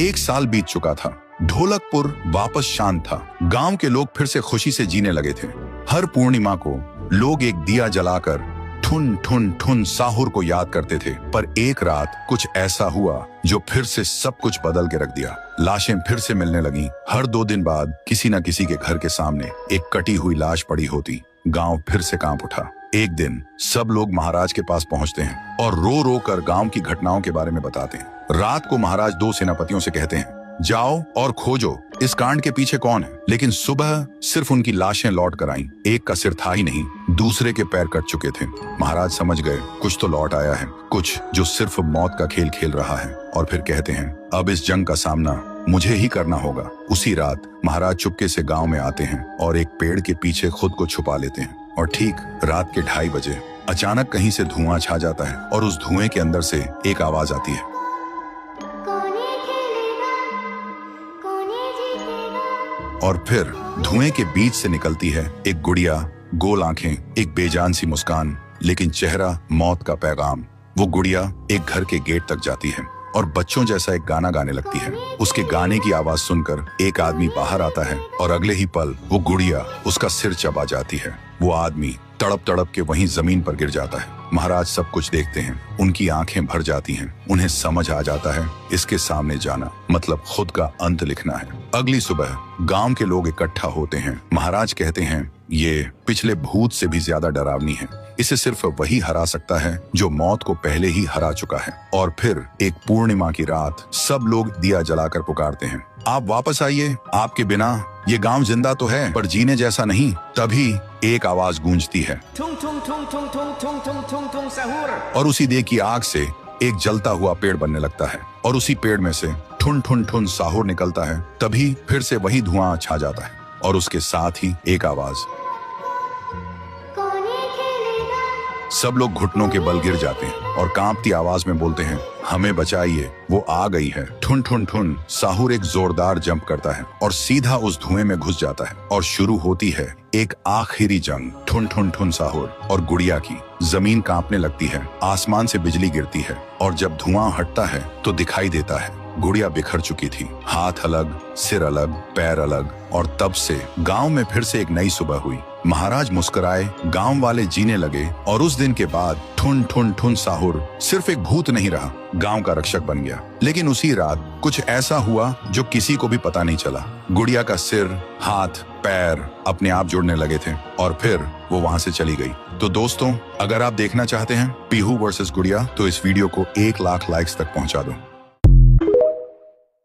1 साल बीत चुका था। ढोलकपुर वापस शांत था। गांव के लोग फिर से खुशी से जीने लगे थे। हर पूर्णिमा को लोग एक दिया जलाकर ठुन ठुन ठुन साहुर को याद करते थे। पर एक रात कुछ ऐसा हुआ जो फिर से सब कुछ बदल के रख दिया। लाशें फिर से मिलने लगी। हर 2 दिन बाद किसी न किसी के घर के सामने एक कटी हुई लाश पड़ी होती। गांव फिर से कांप उठा। एक दिन सब लोग महाराज के पास पहुंचते हैं और रो रो कर गांव की घटनाओं के बारे में बताते हैं। रात को महाराज 2 सेनापतियों से कहते हैं, जाओ और खोजो इस कांड के पीछे कौन है। लेकिन सुबह सिर्फ उनकी लाशें लौट कर आईं। एक का सिर था ही नहीं, दूसरे के पैर कट चुके थे। महाराज समझ गए कुछ तो लौट आया है, कुछ जो सिर्फ मौत का खेल खेल रहा है। और फिर कहते हैं, अब इस जंग का सामना मुझे ही करना होगा। उसी रात महाराज चुपके से गांव में आते हैं और एक पेड़ के पीछे खुद को छुपा लेते हैं। और ठीक रात के 2:30 बजे अचानक कहीं से धुआं छा जाता है और उस धुएं के अंदर से एक आवाज आती है, और फिर धुएं के बीच से निकलती है एक गुड़िया, गोल आंखें, एक बेजान सी मुस्कान, लेकिन चेहरा मौत का पैगाम। वो गुड़िया एक घर के गेट तक जाती है और बच्चों जैसा एक गाना गाने लगती है। उसके गाने की आवाज सुनकर एक आदमी बाहर आता है और अगले ही पल वो गुड़िया उसका सिर चबा जाती है। वो आदमी तड़प तड़प के वहीं जमीन पर गिर जाता है। महाराज सब कुछ देखते हैं। उनकी आंखें भर जाती हैं। उन्हें समझ आ जाता है इसके सामने जाना मतलब खुद का अंत लिखना है। अगली सुबह गांव के लोग इकट्ठा होते हैं। महाराज कहते हैं, ये पिछले भूत से भी ज्यादा डरावनी है। इसे सिर्फ वही हरा सकता है जो मौत को पहले ही हरा चुका है। और फिर एक पूर्णिमा की रात सब लोग दिया जलाकर पुकारते हैं, आप वापस आइए, आपके बिना ये गांव जिंदा तो है पर जीने जैसा नहीं। तभी एक आवाज गूंजती है और उसी देह की आग से एक जलता हुआ पेड़ बनने लगता है और उसी पेड़ में से ठुन ठुन ठुन साहुर निकलता है। तभी फिर से वही धुआं छा जाता है और उसके साथ ही एक आवाज। सब लोग घुटनों के बल गिर जाते हैं और कांपती आवाज में बोलते हैं, हमें बचाइए, वो आ गई है। ठुन ठुन ठुन साहुर एक जोरदार जंप करता है और सीधा उस धुएं में घुस जाता है और शुरू होती है एक आखिरी जंग। ठुन ठुन ठुन साहुर और गुड़िया की। जमीन कांपने लगती है, आसमान से बिजली गिरती है और जब धुआं हटता है तो दिखाई देता है गुड़िया बिखर चुकी थी। हाथ अलग, सिर अलग, पैर अलग। और तब से गांव में फिर से एक नई सुबह हुई। महाराज मुस्कुराए, गांव वाले जीने लगे और उस दिन के बाद ठुन ठुन ठुन साहुर सिर्फ एक भूत नहीं रहा, गांव का रक्षक बन गया। लेकिन उसी रात कुछ ऐसा हुआ जो किसी को भी पता नहीं चला। गुड़िया का सिर, हाथ, पैर अपने आप जुड़ने लगे थे और फिर वो वहां से चली गई। तो दोस्तों, अगर आप देखना चाहते हैं पीहू वर्सेस गुड़िया तो इस वीडियो को 1 लाख लाइक्स तक पहुंचा दो।